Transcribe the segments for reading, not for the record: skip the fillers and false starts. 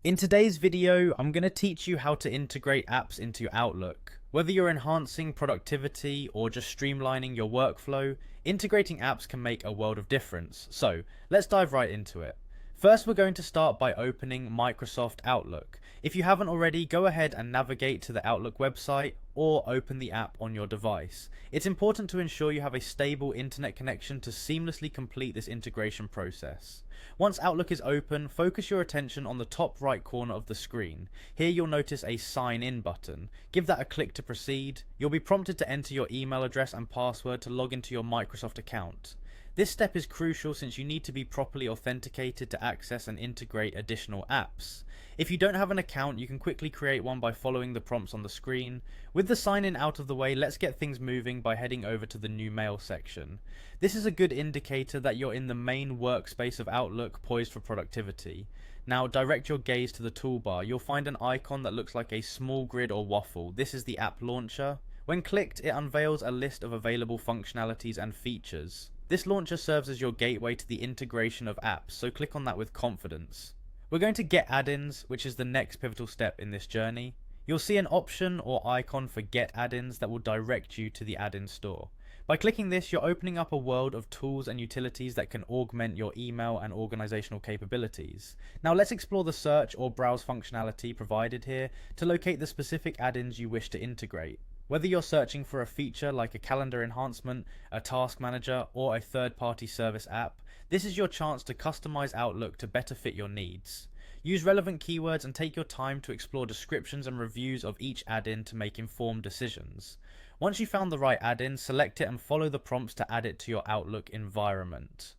In today's video, I'm going to teach you how to integrate apps into your Outlook. Whether you're enhancing productivity or just streamlining your workflow, integrating apps can make a world of difference. So let's dive right into it. First, we're going to start by opening Microsoft Outlook. If you haven't already, go ahead and navigate to the Outlook website or open the app on your device. It's important to ensure you have a stable internet connection to seamlessly complete this integration process. Once Outlook is open, focus your attention on the top right corner of the screen. Here you'll notice a sign in button. Give that a click to proceed. You'll be prompted to enter your email address and password to log into your Microsoft account. This step is crucial since you need to be properly authenticated to access and integrate additional apps. If you don't have an account, you can quickly create one by following the prompts on the screen. With the sign in out of the way, let's get things moving by heading over to the new mail section. This is a good indicator that you're in the main workspace of Outlook, poised for productivity. Now direct your gaze to the toolbar. You'll find an icon that looks like a small grid or waffle. This is the app launcher. When clicked, it unveils a list of available functionalities and features. This launcher serves as your gateway to the integration of apps, so click on that with confidence. We're going to get add-ins, which is the next pivotal step in this journey. You'll see an option or icon for get add-ins that will direct you to the add-in store. By clicking this, you're opening up a world of tools and utilities that can augment your email and organizational capabilities. Now let's explore the search or browse functionality provided here to locate the specific add-ins you wish to integrate. Whether you're searching for a feature like a calendar enhancement, a task manager, or a third-party service app, this is your chance to customize Outlook to better fit your needs. Use relevant keywords and take your time to explore descriptions and reviews of each add-in to make informed decisions. Once you've found the right add-in, select it and follow the prompts to add it to your Outlook environment.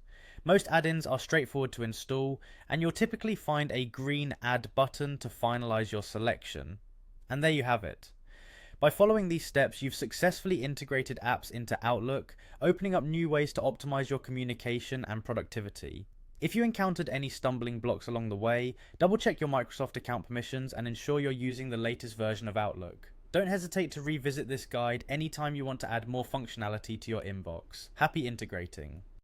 Most add-ins are straightforward to install, and you'll typically find a green Add button to finalize your selection. And there you have it. By following these steps, you've successfully integrated apps into Outlook, opening up new ways to optimize your communication and productivity. If you encountered any stumbling blocks along the way, double check your Microsoft account permissions and ensure you're using the latest version of Outlook. Don't hesitate to revisit this guide anytime you want to add more functionality to your inbox. Happy integrating!